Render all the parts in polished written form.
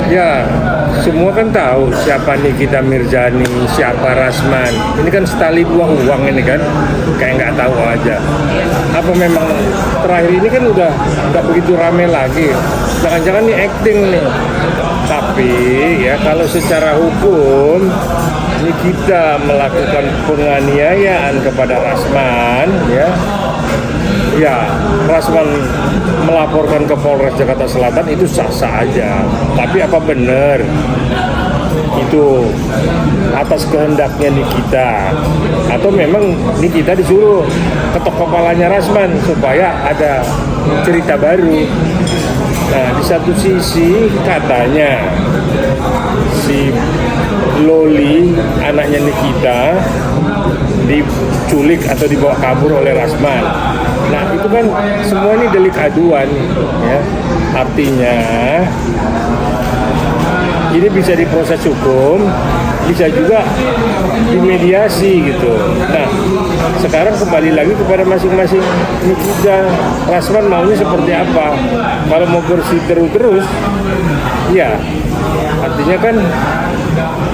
Ya, semua kan tahu siapa Nikita Mirzani, siapa Rasman. Ini kan setali buang uang ini kan, kayak nggak tahu aja. Apa memang terakhir ini kan udah nggak begitu rame lagi. Jangan-jangan ini acting nih. Tapi ya kalau secara hukum Nikita melakukan penganiayaan kepada Rasman, ya Rasman melaporkan ke Polres Jakarta Selatan itu sah-sah aja. Tapi apa benar itu atas kehendaknya Nikita atau memang Nikita disuruh ketok kepalanya Rasman supaya ada cerita baru? Nah, di satu sisi katanya si Loli, anaknya Nikita, diculik atau dibawa kabur oleh Rasman. Nah, itu kan semua ini delik aduan, ya. Artinya ini bisa diproses hukum, bisa juga dimediasi gitu. Nah, sekarang kembali lagi kepada masing-masing Nikita, Rasman maunya seperti apa. Kalau mau bersih terus, ya artinya kan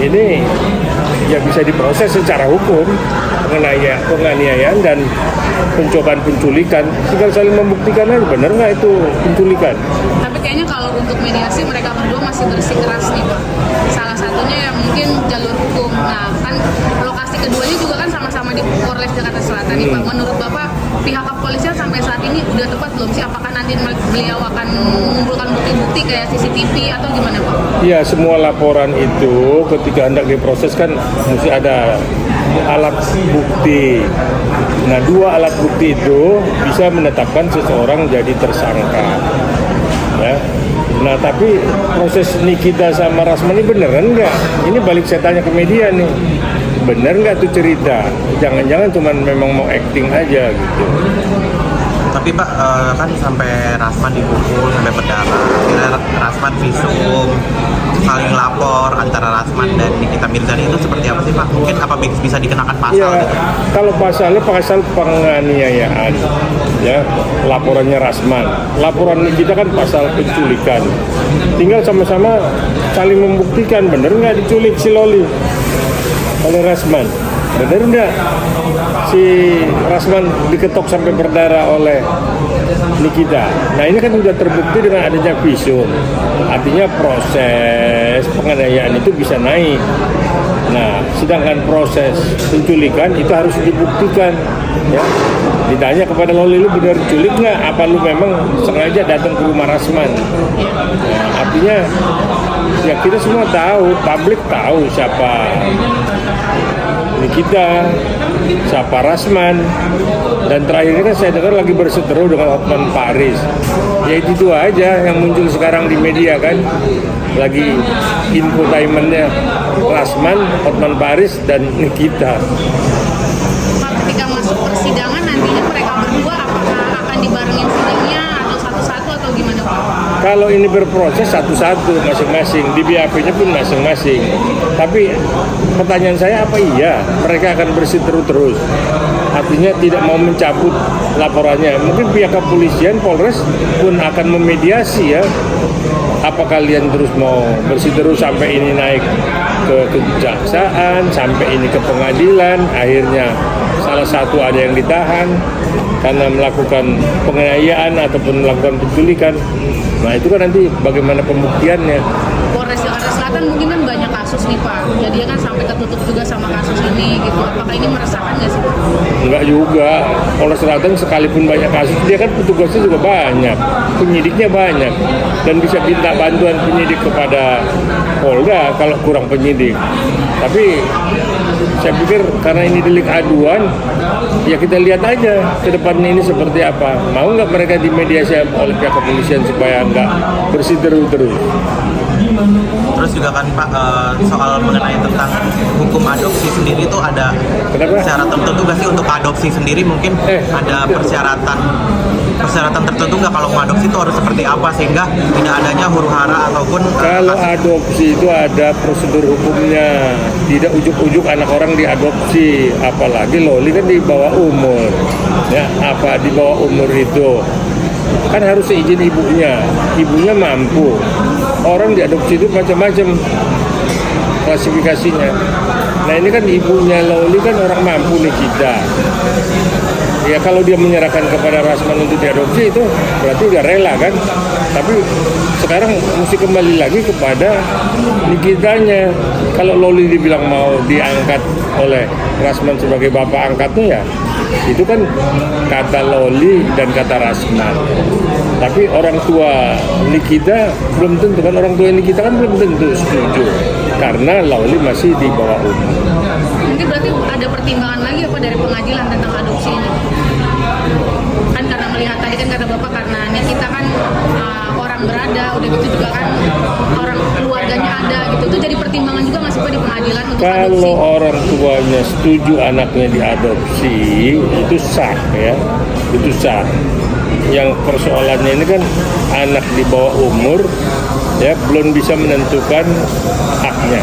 ini ya bisa diproses secara hukum, penganiayaan dan pencobaan penculikan. Tinggal saling membuktikan aja benar nggak itu penculikan. Tapi kayaknya kalau untuk mediasi mereka berdua masih bersikeras nih Pak. Salah satunya ya mungkin jalur hukum. Nah kan lokasi keduanya juga kan sama-sama di Polres Jakarta Selatan nih Pak. Menurut Bapak pihak kepolisian sampai saat ini udah tepat belum sih? Apakah nanti beliau akan mengumpulkan bukti-bukti kayak CCTV atau gimana Pak? Iya, semua laporan itu ketika hendak diproses kan mesti ada alat bukti. Nah, dua alat bukti itu bisa menetapkan seseorang jadi tersangka. Ya. Nah, tapi proses Nikita sama Rasman ini beneran nggak? Ini balik saya tanya ke media nih. Bener nggak tuh cerita? Jangan-jangan cuma memang mau acting aja gitu. Tapi Pak, kan sampai Rasman dipukul sampai berdarah. Kira Rasman visum, saling lapor antara Rasman dan Nikita Mirzani itu seperti apa sih Pak? Mungkin apa bisa dikenakan pasal ya, gitu? Kalau pasalnya pasal penganiayaan, ya laporannya Rasman. Laporan Nikita kan pasal penculikan. Tinggal sama-sama saling membuktikan bener nggak diculik si Loli oleh Rasman. Benar nggak si Rasman diketok sampai berdarah oleh Nikita? Nah ini kan sudah terbukti dengan adanya visum. Artinya proses penganiayaan itu bisa naik. Nah sedangkan proses penculikan itu harus dibuktikan. Ya, ditanya kepada Loli, lu benar diculik nggak? Apa lu memang sengaja datang ke rumah Rasman? Nah, artinya ya kita semua tahu, publik tahu siapa Nikita, siapa Rasman, dan terakhir ini kan saya dengar lagi berseteru dengan Hotman Paris. Ya itu aja yang muncul sekarang di media kan, lagi infotainmentnya Rasman, Hotman Paris, dan Nikita. Pak, ketika masuk persidangan nantinya mereka berdua apakah akan dibarengin sidangnya atau satu-satu atau gimana Pak? Kalau ini berproses satu-satu masing-masing, di BAP-nya pun masing-masing. Tapi pertanyaan saya apa iya mereka akan berseteru terus? Artinya tidak mau mencabut laporannya. Mungkin pihak kepolisian, Polres pun akan memediasi ya. Apa kalian terus mau berseteru sampai ini naik ke kejaksaan, sampai ini ke pengadilan, akhirnya salah satu ada yang ditahan karena melakukan penganiayaan ataupun melakukan penculikan. Nah itu kan nanti bagaimana pembuktiannya. Polres Jakarta Selatan mungkin kan banyak kasus nih Pak, jadi kan sampai ketutup juga sama kasus ini gitu. Apakah ini meresahkan nggak sih Pak? Enggak juga, Polres Selatan sekalipun banyak kasus, dia kan petugasnya juga banyak, penyidiknya banyak, dan bisa minta bantuan penyidik kepada Polda kalau kurang penyidik. Tapi saya pikir karena ini delik aduan, ya kita lihat aja ke depannya ini seperti apa. Mau nggak mereka dimediasi oleh pihak kepolisian supaya nggak berseteru terus. Terus juga kan Pak, soal mengenai tentang hukum adopsi sendiri itu ada syarat tertentu nggak sih untuk adopsi sendiri? Mungkin ada persyaratan tertentu nggak kalau mengadopsi itu harus seperti apa sehingga tidak adanya huru-hara ataupun kalau adopsi itu ada prosedur hukumnya, tidak ujuk-ujuk anak orang diadopsi, apalagi Loli kan di bawah umur, ya apa di bawah umur itu kan harus seizin ibunya mampu. orang diadopsi itu macam-macam klasifikasinya. Nah ini kan ibunya Loli kan orang mampu nih kita. Ya kalau dia menyerahkan kepada Rasman untuk diadopsi itu berarti udah rela kan. Tapi sekarang mesti kembali lagi kepada Nikitanya. Kalau Loli dibilang mau diangkat oleh Rasman sebagai bapak angkatnya ya itu kan kata Loli dan kata Rasman. Tapi orang tua Nikita belum tentu kan, orang tua Nikita kan belum tentu setuju karena Loli masih di bawah umur. Nanti berarti ada pertimbangan lagi apa dari pengadilan tentang adopsi ini? Kan karena melihat tadi kan kata Bapak karena Nikita kan orang berada, udah gitu juga kan orang keluarganya ada gitu. Itu jadi pertimbangan juga nggak sih Pak di pengadilan untuk adopsi? Kalau orang tuanya setuju anaknya diadopsi itu sah ya, itu sah. Yang persoalannya ini kan anak di bawah umur ya belum bisa menentukan haknya,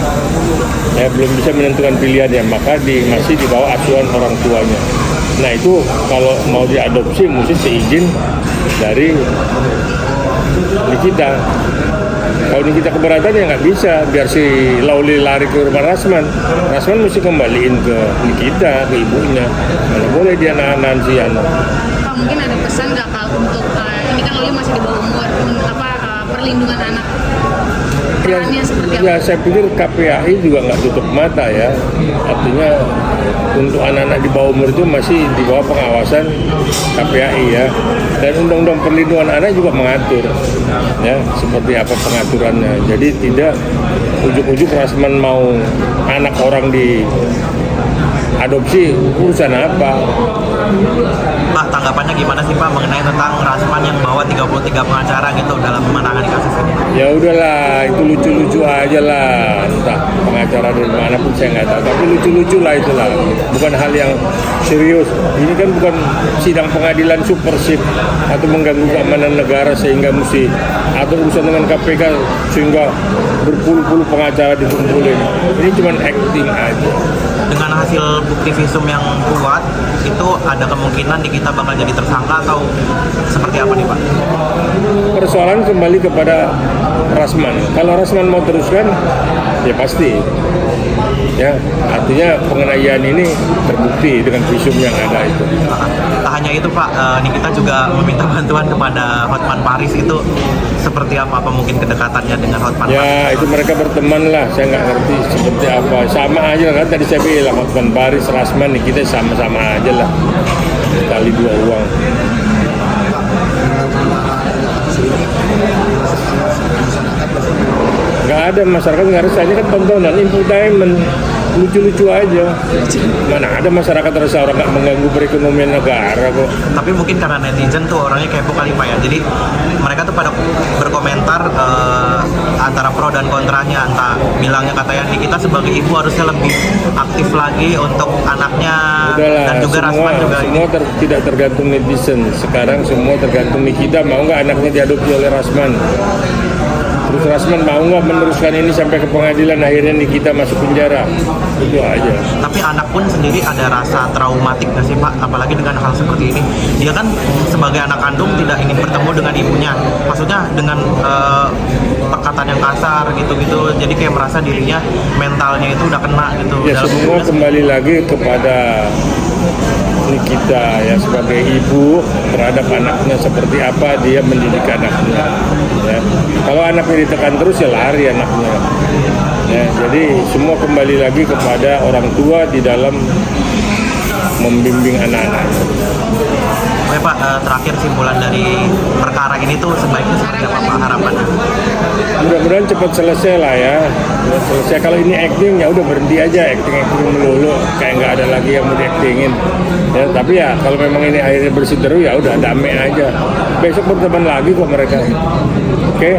ya belum bisa menentukan pilihannya, maka masih di bawah asuhan orang tuanya. Nah itu kalau mau diadopsi mesti seizin dari Nikita. Kalau Nikita keberatan ya nggak bisa, biar si Loli lari ke rumah Rasman. Rasman mesti kembaliin ke Nikita, ke ibunya. Mana boleh dia nahan si anak. Pak, mungkin ada pesan nggak Pak untuk ini kan Loli masih di bawah umur, perlindungan anak? Perannya seperti apa? Ya saya pikir KPAI juga nggak tutup mata ya. Artinya untuk anak-anak di bawah umur itu masih di bawah pengawasan KPAI ya. Dan Undang-Undang Perlindungan Anak juga mengatur ya seperti apa pengaturannya. Jadi tidak ujuk-ujuk Rasman mau anak orang di adopsi urusan apa. Pak, tanggapannya gimana sih Pak mengenai tentang Rasman yang bawa 33 pengacara gitu dalam menangani kasus ini? Ya udahlah, itu lucu-lucu aja lah. Entah pengacara dari mana pun saya nggak tahu. Tapi lucu-lucu lah itulah. Bukan hal yang serius. Ini kan bukan sidang pengadilan supersip atau mengganggu keamanan negara sehingga mesti atau urusan dengan KPK sehingga berpuluh-puluh pengacara dikumpulin. Ini cuma acting aja. Dengan hasil bukti visum yang kuat, itu ada kemungkinan kita bakal jadi tersangka atau seperti apa nih Pak? Persoalan kembali kepada Rasman. Kalau Rasman mau teruskan, ya pasti. Ya, artinya penganiayaan ini terbukti dengan visum yang ada itu. Tak hanya itu Pak, Nikita juga meminta bantuan kepada Hotman Paris itu seperti apa mungkin kedekatannya dengan Hotman Paris? Ya itu mereka berteman lah, saya nggak ngerti seperti apa. Sama aja kan tadi saya bilang Hotman Paris, Rasman, Nikita sama-sama aja lah. Sekali dua uang. Nggak ada, masyarakat nggak resah, ini kan tontonan infotainment, lucu-lucu aja. Mana ada masyarakat resah orang nggak mengganggu perekonomian negara kok. Tapi mungkin karena netizen tuh orangnya kepo kali Pak ya, jadi mereka tuh pada berkomentar antara pro dan kontranya, entah bilangnya katanya kita sebagai ibu harusnya lebih aktif lagi untuk anaknya. Udahlah, dan juga Rasman juga semua tidak tergantung netizen. Sekarang semua tergantung Nikita mau nggak anaknya diadopsi oleh Rasman. Terus Rasman mau nggak meneruskan ini sampai ke pengadilan, akhirnya Nikita masuk penjara. Itu aja. Tapi anak pun sendiri ada rasa traumatik nggak sih Pak? Apalagi dengan hal seperti ini. Dia kan sebagai anak kandung tidak ingin bertemu dengan ibunya. Maksudnya dengan perkataan yang kasar gitu-gitu. Jadi kayak merasa dirinya mentalnya itu udah kena gitu. Ya semua kembali lagi kepada Nikita ya sebagai ibu terhadap anaknya seperti apa dia mendidik anaknya. Ya. Kalau anaknya ditekan terus ya lari anaknya. Ya, jadi semua kembali lagi kepada orang tua di dalam membimbing anak-anak. Oke Pak, terakhir simpulan dari perkara ini tuh sebaiknya seperti apa Pak harapannya? Mudah-mudahan cepat selesai lah ya. Cepat selesai. Kalau ini acting ya udah berhenti aja, acting melulu kayak nggak ada lagi yang mau diactingin. Ya, tapi ya kalau memang ini akhirnya bersih terus ya udah damai aja. Besok berteman lagi kok mereka. Oke.